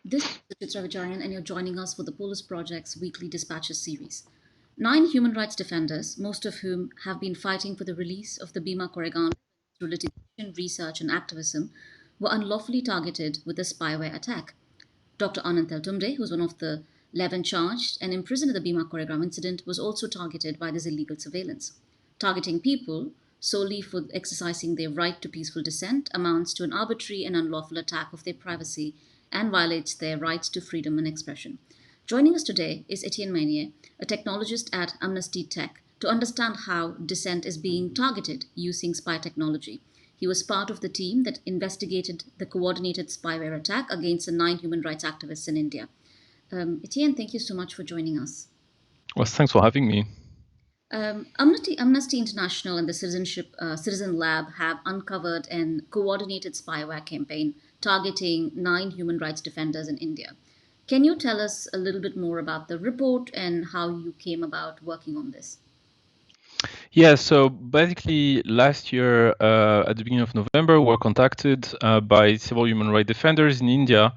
This is Suchitra Vijayan, and you're joining us for the Polis Project's weekly dispatches series. 9 human rights defenders, most of whom have been fighting for the release of the Bhima Koregaon through litigation, research, and activism, were unlawfully targeted with a spyware attack. Dr. Anand Teltumbde, who's one of the 11 charged and imprisoned in the Bhima Koregaon incident, was also targeted by this illegal surveillance. Targeting people solely for exercising their right to peaceful dissent amounts to an arbitrary and unlawful attack of their privacy and violates their rights to freedom and expression. Joining us today is Etienne Maynier, a technologist at Amnesty Tech, to understand how dissent is being targeted using spy technology. He was part of the team that investigated the coordinated spyware attack against the 9 human rights activists in India. Etienne, thank you so much for joining us. Well, thanks for having me. Amnesty International and the Citizen Lab have uncovered an coordinated spyware campaign targeting 9 human rights defenders in India. Can you tell us a little bit more about the report and how you came about working on this? Yeah, so basically last year at the beginning of November, we were contacted by several human rights defenders in India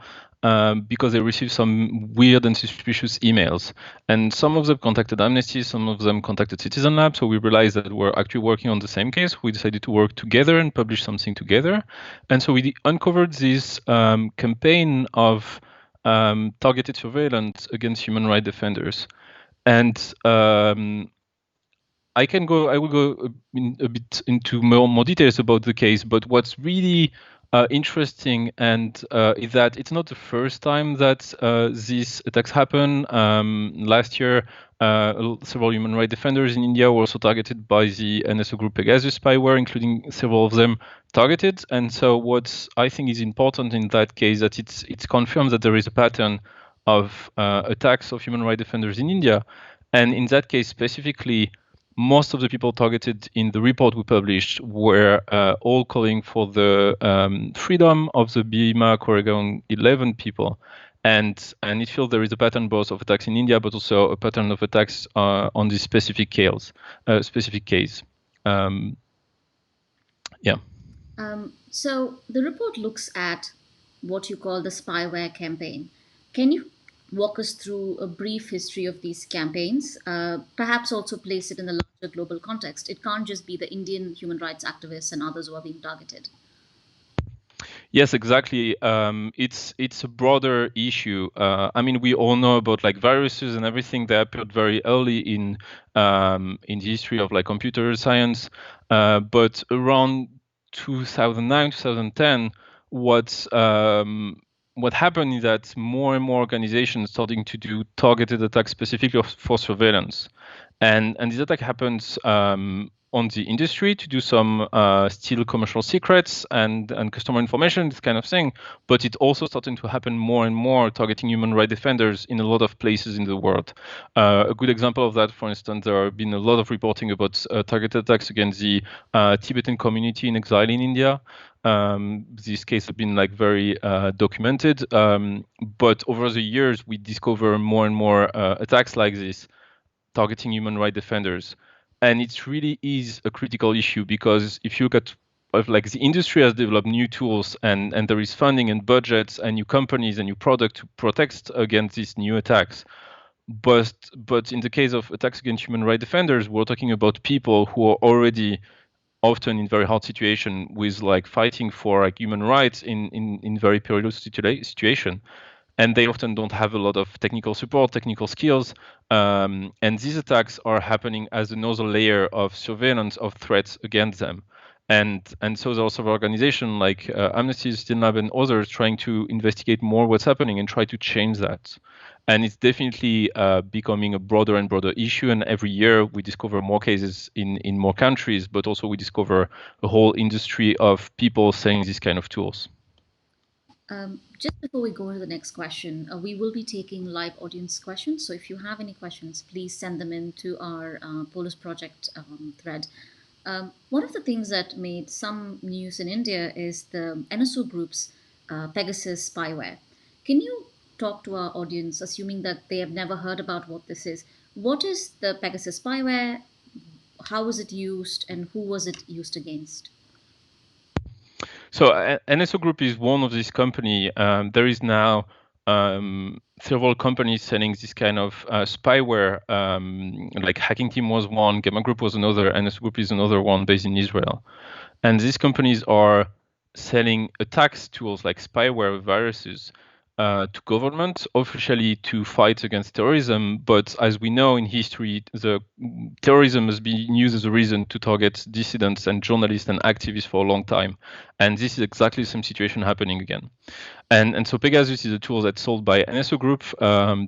because they received some weird and suspicious emails. And some of them contacted Amnesty, some of them contacted Citizen Lab. So we realized that we're actually working on the same case. We decided to work together and publish something together. And so we uncovered this campaign of targeted surveillance against human rights defenders. And I will go a bit into more details about the case, but what's really interesting is that it's not the first time that these attacks happen. Last year, several human rights defenders in India were also targeted by the NSO group Pegasus spyware, including several of them targeted. And so what I think is important in that case that it's confirmed that there is a pattern of attacks of human rights defenders in India. And in that case specifically, most of the people targeted in the report we published were all calling for the freedom of the Bhima Koregaon 11 people. And it feels there is a pattern both of attacks in India, but also a pattern of attacks on this specific case. Yeah. So the report looks at what you call the spyware campaign. Can you walk us through a brief history of these campaigns? Perhaps also place it in the larger global context. It can't just be the Indian human rights activists and others who are being targeted. Yes, exactly. It's a broader issue. I mean, we all know about like viruses and everything that appeared very early in the history of like computer science, but around 2009, 2010, what happened is that more and more organizations starting to do targeted attacks specifically for surveillance, and this attack happens on the industry to do some steal commercial secrets and customer information, this kind of thing. But it's also starting to happen more and more, targeting human rights defenders in a lot of places in the world. A good example of that, for instance, there have been a lot of reporting about targeted attacks against the Tibetan community in exile in India. These cases have been like very documented, but over the years we discover more and more attacks like this targeting human rights defenders. And it really is a critical issue because if you look at like the industry has developed new tools and there is funding and budgets and new companies and new product to protect against these new attacks. But in the case of attacks against human rights defenders, we're talking about people who are already often in very hard situation with like fighting for like human rights in very perilous situation. And they often don't have a lot of technical support, technical skills. And these attacks are happening as another layer of surveillance of threats against them. And so there's also organizations like Amnesty, Citizen Lab, and others trying to investigate more what's happening and try to change that. And it's definitely becoming a broader and broader issue. And every year we discover more cases in more countries, but also we discover a whole industry of people selling these kind of tools. Just before we go to the next question, we will be taking live audience questions. So if you have any questions, please send them in to our Polis Project thread. One of the things that made some news in India is the NSO group's Pegasus spyware. Can you talk to our audience, assuming that they have never heard about what this is? What is the Pegasus spyware? How was it used, and who was it used against? So NSO Group is one of these company. There is now several companies selling this kind of spyware, like Hacking Team was one, Gamma Group was another, NS Group is another one based in Israel. And these companies are selling attacks tools like spyware viruses to governments officially to fight against terrorism. But as we know in history, the terrorism has been used as a reason to target dissidents and journalists and activists for a long time. And this is exactly the same situation happening again. And so Pegasus is a tool that's sold by NSO Group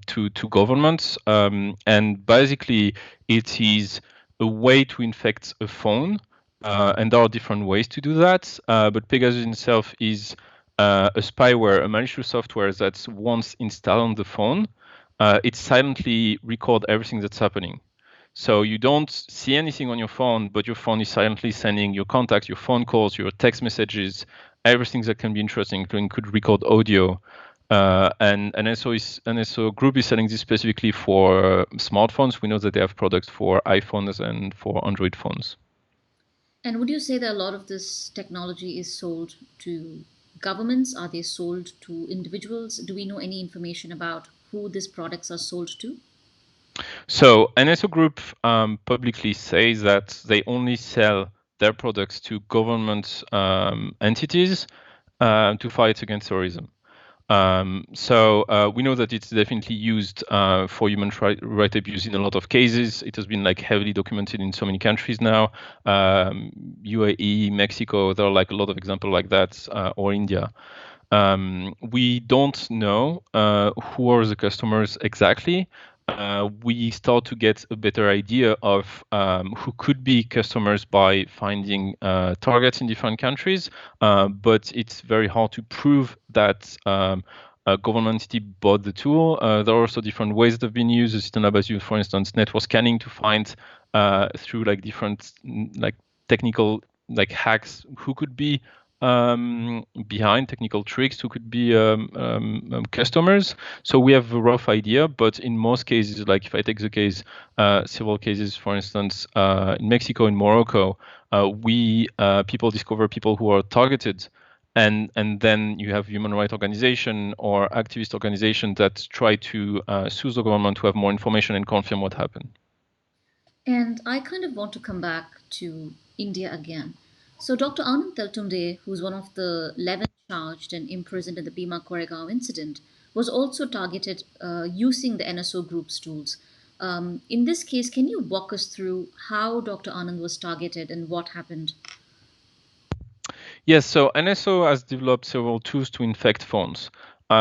to governments. And basically, it is a way to infect a phone. And there are different ways to do that. But Pegasus itself is a spyware, a malicious software that's once installed on the phone, it silently records everything that's happening. So you don't see anything on your phone, but your phone is silently sending your contacts, your phone calls, your text messages, everything that can be interesting, including could record audio. And NSO Group is selling this specifically for smartphones. We know that they have products for iPhones and for Android phones. And would you say that a lot of this technology is sold to governments? Are they sold to individuals? Do we know any information about who these products are sold to? So NSO Group publicly says that they only sell their products to government entities to fight against terrorism. So we know that it's definitely used for human right abuse in a lot of cases. It has been like heavily documented in so many countries now. UAE, Mexico, there are like a lot of examples like that, or India. We don't know who are the customers exactly. We start to get a better idea of who could be customers by finding targets in different countries, but it's very hard to prove that a government entity bought the tool. There are also different ways that have been used. The system lab has used, for instance, network scanning to find through like different like technical like hacks who could be behind technical tricks who could be customers. So we have a rough idea, but in most cases, like if I take the case, several cases, for instance, in Mexico, in Morocco, people discover people who are targeted, and then you have human rights organization or activist organization that try to sue the government to have more information and confirm what happened. And I kind of want to come back to India again. So, Dr. Anand Teltumbde, who's one of the 11 charged and imprisoned in the Bhima Koregaon incident, was also targeted using the NSO group's tools. In this case, can you walk us through how Dr. Anand was targeted and what happened? Yes, so NSO has developed several tools to infect phones.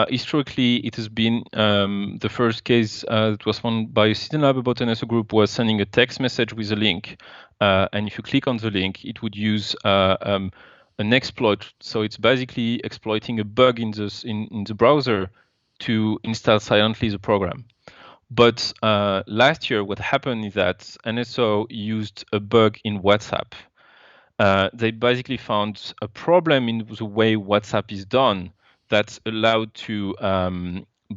Historically, it has been the first case that was found by a Citizen Lab about NSO group was sending a text message with a link. And if you click on the link, it would use an exploit. So it's basically exploiting a bug in the browser to install silently the program. But last year, what happened is that NSO used a bug in WhatsApp. They basically found a problem in the way WhatsApp is done that's allowed to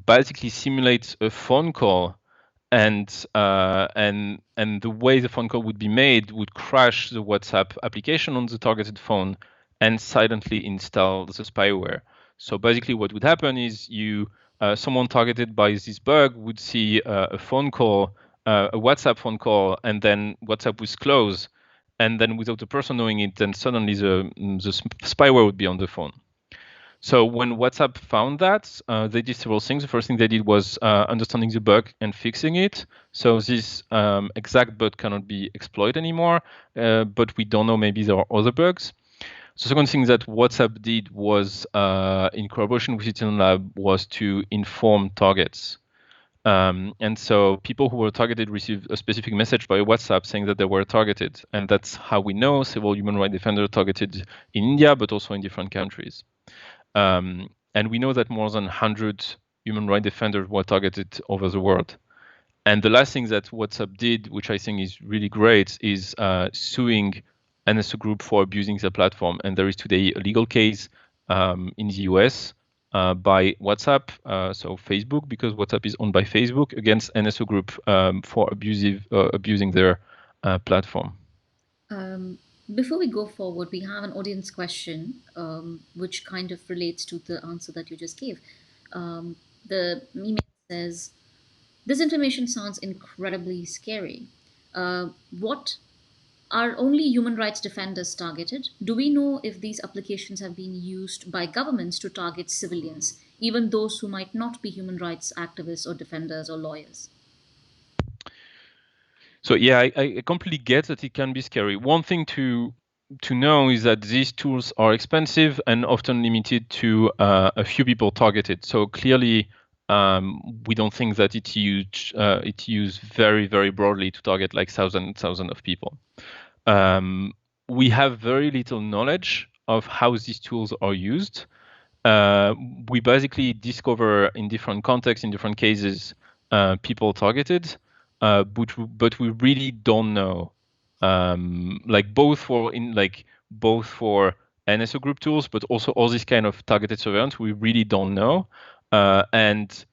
basically simulate a phone call, and the way the phone call would be made would crash the WhatsApp application on the targeted phone and silently install the spyware. So basically, what would happen is someone targeted by this bug would see a phone call, a WhatsApp phone call, and then WhatsApp would close, and then without the person knowing it, then suddenly the spyware would be on the phone. So when WhatsApp found that, they did several things. The first thing they did was understanding the bug and fixing it. So this exact bug cannot be exploited anymore, but we don't know, maybe there are other bugs. The second thing that WhatsApp did was, in collaboration with Etienne Lab, was to inform targets. And so people who were targeted received a specific message by WhatsApp saying that they were targeted. And that's how we know several human rights defenders targeted in India, but also in different countries. And we know that more than 100 human rights defenders were targeted over the world. And the last thing that WhatsApp did, which I think is really great, is suing NSO Group for abusing their platform. And there is today a legal case in the US by WhatsApp, so Facebook, because WhatsApp is owned by Facebook, against NSO Group for abusing their platform. Before we go forward, we have an audience question which kind of relates to the answer that you just gave. The email says, "This information sounds incredibly scary. What are only human rights defenders targeted? Do we know if these applications have been used by governments to target civilians, even those who might not be human rights activists or defenders or lawyers?" So yeah, I completely get that it can be scary. One thing to know is that these tools are expensive and often limited to a few people targeted. So clearly, we don't think that it's used very broadly to target like thousands of people. We have very little knowledge of how these tools are used. We basically discover in different contexts, in different cases, people targeted, but we really don't know. Like both for NSO group tools, but also all this kind of targeted surveillance, we really don't know. And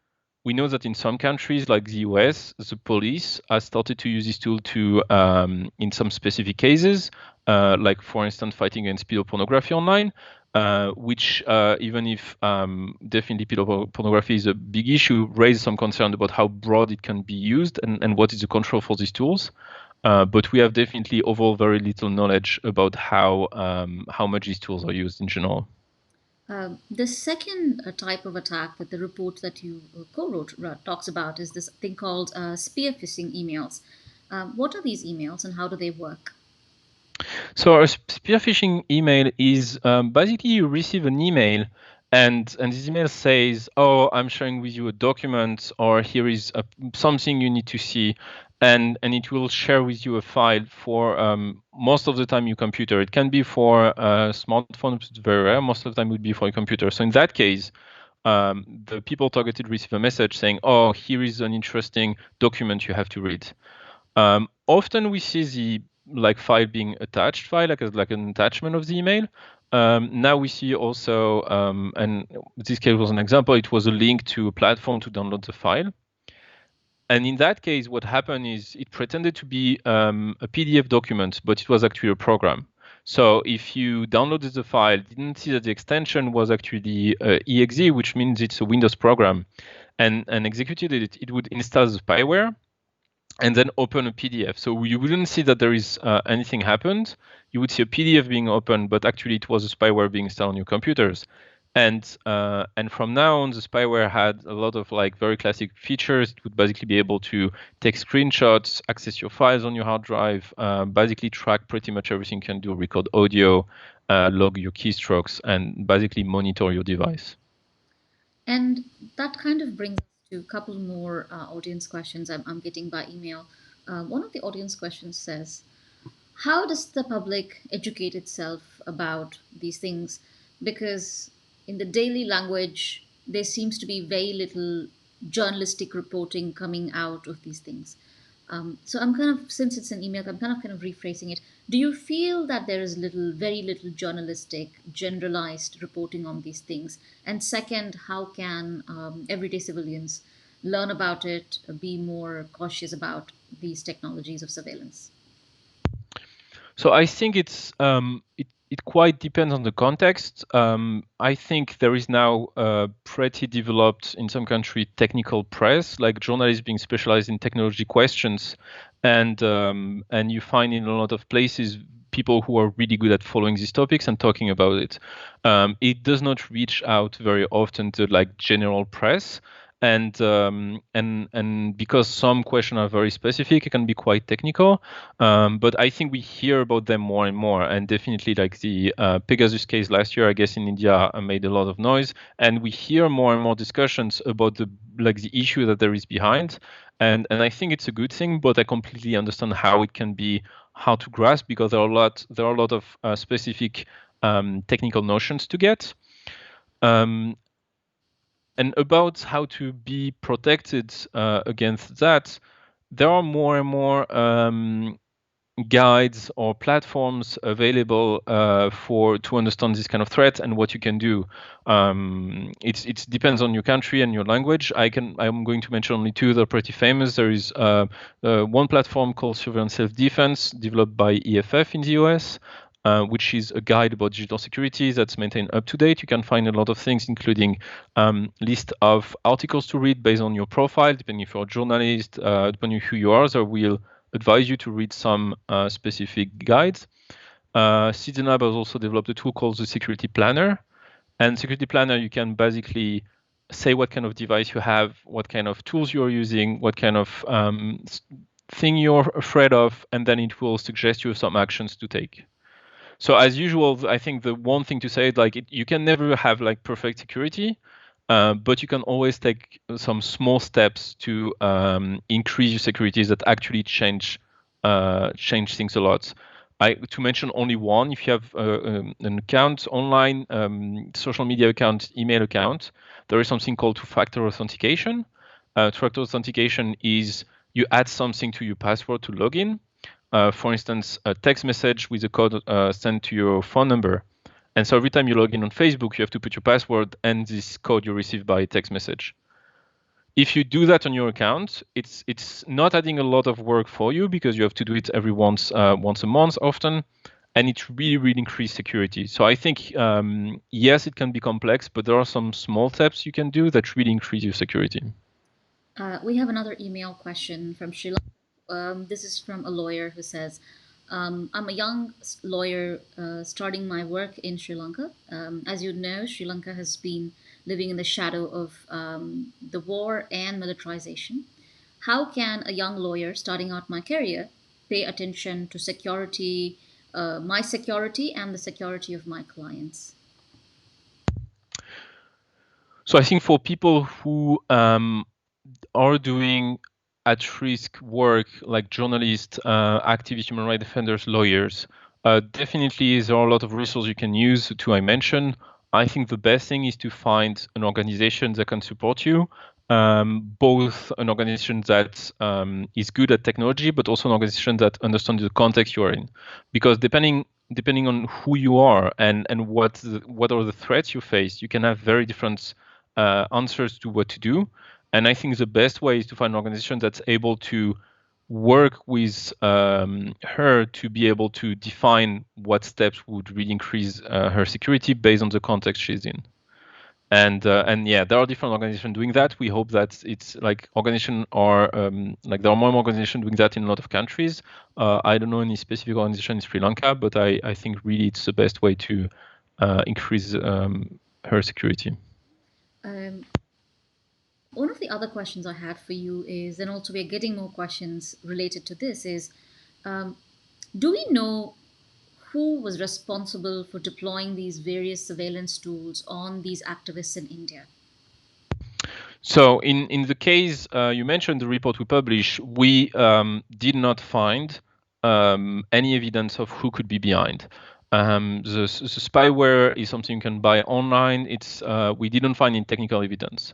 we know that in some countries, like the US, the police has started to use this tool to, in some specific cases, like for instance, fighting against pedopornography online, which even if definitely pedopornography is a big issue, raises some concern about how broad it can be used and what is the control for these tools. But we have definitely overall very little knowledge about how much these tools are used in general. The second type of attack that the report that you co-wrote talks about is this thing called spear phishing emails. What are these emails and how do they work? So a spear phishing email is basically you receive an email and this email says, "Oh, I'm sharing with you a document," or "Here is something you need to see," and it will share with you a file for most of the time your computer. It can be for a smartphone, it's very rare. Most of the time it would be for a computer. So in that case, the people targeted receive a message saying, "Oh, here is an interesting document you have to read." Often we see the file being attached file, like an attachment of the email. Now we see also, and this case was an example, it was a link to a platform to download the file. And in that case, what happened is it pretended to be a PDF document, but it was actually a program. So if you downloaded the file, didn't see that the extension was actually exe, which means it's a Windows program, and executed it, it would install the spyware and then open a PDF. So you wouldn't see that there is anything happened. You would see a PDF being opened, but actually it was a spyware being installed on your computers. And from now on, the spyware had a lot of very classic features. It would basically be able to take screenshots, access your files on your hard drive, basically track pretty much everything you can do, record audio, log your keystrokes, and basically monitor your device. And that kind of brings us to a couple more audience questions I'm getting by email. One of the audience questions says, "How does the public educate itself about these things? Because in the daily language, there seems to be very little journalistic reporting coming out of these things." So I'm kind of, since it's an email, I'm kind of rephrasing it. Do you feel that there is very little journalistic, generalized reporting on these things? And second, how can everyday civilians learn about it, be more cautious about these technologies of surveillance? So I think it quite depends on the context. I think there is now a pretty developed in some country technical press, like journalists being specialized in technology questions, and you find in a lot of places people who are really good at following these topics and talking about it. It does not reach out very often to general press and because some questions are very specific, it can be quite technical. But I think we hear about them more and more, and definitely like the Pegasus case last year, I guess in India, made a lot of noise, and we hear more and more discussions about the issue that there is behind, and I think it's a good thing. But I completely understand how it can be hard to grasp because there are a lot of specific technical notions to get. And about how to be protected against that, there are more and more guides or platforms available to understand this kind of threat and what you can do. It depends on your country and your language. I'm going to mention only two that are pretty famous. There is one platform called Surveillance Self-Defense, developed by EFF in the US. which is a guide about digital security that's maintained up to date. You can find a lot of things, including list of articles to read based on your profile, depending if you're a journalist, depending who you are. So we'll advise you to read some specific guides. Citizen Lab has also developed a tool called the Security Planner. And Security Planner, you can basically say what kind of device you have, what kind of tools you're using, what kind of thing you're afraid of, and then it will suggest you some actions to take. So as usual, I think the one thing to say is like you can never have like perfect security, but you can always take some small steps to increase your securities that actually change things a lot. To mention only one, if you have an account online, social media account, email account, there is something called two-factor authentication. Two-factor authentication is you add something to your password to log in. For instance, a text message with a code sent to your phone number. And so every time you log in on Facebook, you have to put your password and this code you receive by text message. If you do that on your account, it's not adding a lot of work for you because you have to do it every once a month often, and it really increases security. So I think yes, it can be complex, but there are some small steps you can do that really increase your security. We have another email question from Sri Lanka. This is from a lawyer who says, I'm a young lawyer starting my work in Sri Lanka. As you know, Sri Lanka has been living in the shadow of the war and militarization. How can a young lawyer starting out my career pay attention to security, my security, and the security of my clients? So I think for people who are doing at-risk work like journalists, activists, human rights defenders, lawyers, definitely there are a lot of resources you can use to I mentioned. I think the best thing is to find an organization that can support you, both an organization that is good at technology, but also an organization that understands the context you are in. Because depending on who you are and what are the threats you face, you can have very different answers to what to do. And I think the best way is to find an organization that's able to work with her to be able to define what steps would really increase her security based on the context she's in. And yeah, there are different organizations doing that. We hope that it's like organization are like there are more and more organizations doing that in a lot of countries. I don't know any specific organization in Sri Lanka, but I think really it's the best way to increase her security. Um, One of the other questions I had for you is, and also we're getting more questions related to this, is um, do we know who was responsible for deploying these various surveillance tools on these activists in India? So in the case you mentioned, the report we published, we did not find any evidence of who could be behind. The spyware is something you can buy online. We didn't find any technical evidence.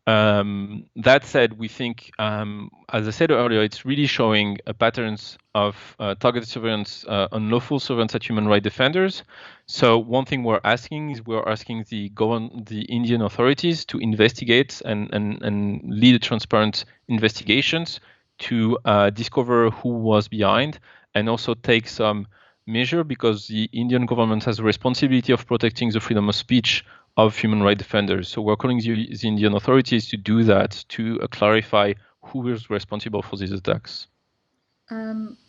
That said, we think, as I said earlier, it's really showing patterns of targeted surveillance, unlawful surveillance at human rights defenders. So one thing we're asking is the Indian authorities to investigate and lead transparent investigations to discover who was behind and also take some measure because the Indian government has a responsibility of protecting the freedom of speech of human rights defenders. So we're calling the Indian authorities to do that, to clarify who is responsible for these attacks.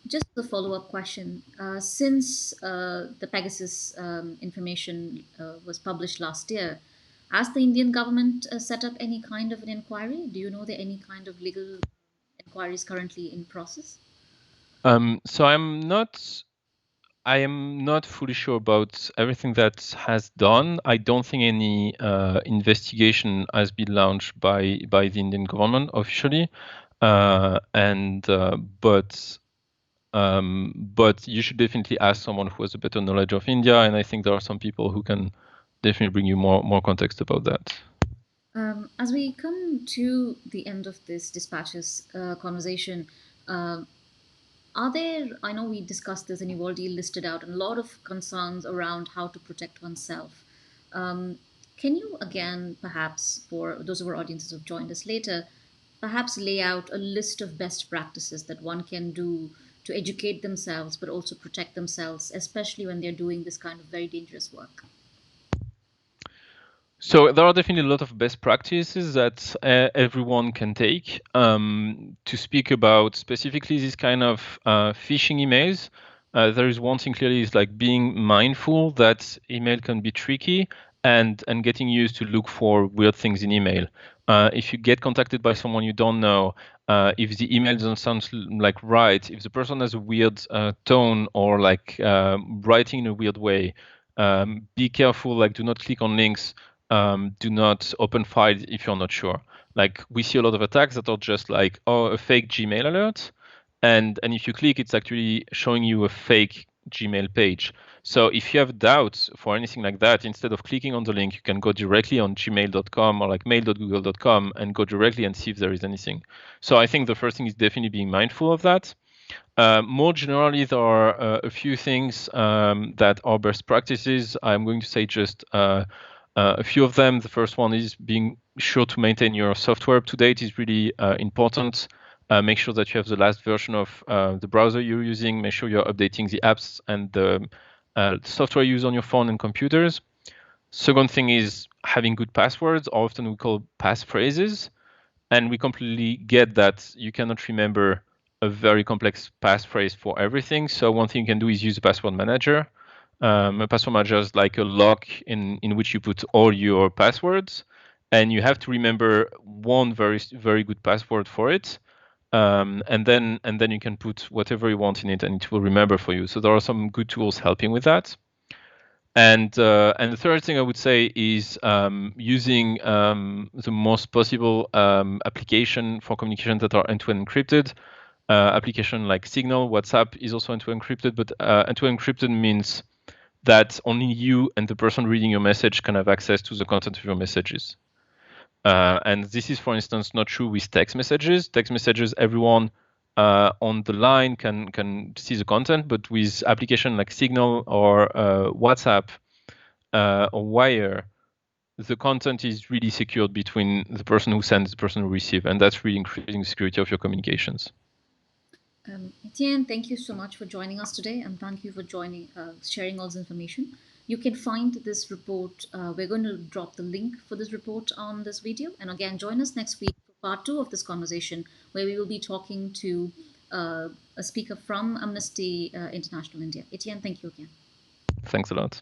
Just a follow up question. Since the Pegasus information was published last year, has the Indian government set up any kind of an inquiry? Do you know there any kind of legal inquiries currently in process? So I am not fully sure about everything that has done. I don't think any investigation has been launched by the Indian government officially, and but you should definitely ask someone who has a better knowledge of India, and I think there are some people who can definitely bring you more context about that. As we come to the end of this dispatches conversation, uh, are there, I know we discussed this and you've already listed out a lot of concerns around how to protect oneself. Um, can you again, perhaps for those of our audiences who've joined us later, perhaps lay out a list of best practices that one can do to educate themselves, but also protect themselves, especially when they're doing this kind of very dangerous work? So there are definitely a lot of best practices that everyone can take to speak about specifically this kind of phishing emails. There is one thing clearly is like being mindful that email can be tricky and getting used to look for weird things in email. If you get contacted by someone you don't know, if the email doesn't sound like right, if the person has a weird tone or like writing in a weird way, be careful. Like, do not click on links. Do not open files if you're not sure. Like we see a lot of attacks that are just like, oh, a fake Gmail alert, and if you click, it's actually showing you a fake Gmail page. So if you have doubts for anything like that, instead of clicking on the link, you can go directly on gmail.com or like mail.google.com and go directly and see if there is anything. So I think the first thing is definitely being mindful of that. More generally, there are a few things that are best practices. I'm going to say just a few of them. The first one is being sure to maintain your software up to date is really important. Make sure that you have the last version of the browser you're using. Make sure you're updating the apps and the software you use on your phone and computers. Second thing is having good passwords, or often we call passphrases. And we completely get that you cannot remember a very complex passphrase for everything. So one thing you can do is use a password manager. A password manager is like a lock in which you put all your passwords, and you have to remember one very good password for it. And then you can put whatever you want in it, and it will remember for you. So there are some good tools helping with that. And the third thing I would say is using the most possible application for communication that are end-to-end encrypted. Application like Signal, WhatsApp is also end-to-end encrypted, but end-to-end encrypted means that only you and the person reading your message can have access to the content of your messages. And this is, for instance, not true with text messages. Text messages, everyone on the line can see the content, but with application like Signal or WhatsApp or Wire, the content is really secured between the person who sends and the person who receives, and that's really increasing the security of your communications. Etienne, thank you so much for joining us today, and thank you for sharing all this information. You can find this report. We're going to drop the link for this report on this video. And again, join us next week for part two of this conversation, where we will be talking to a speaker from Amnesty International India. Etienne, thank you again. Thanks a lot.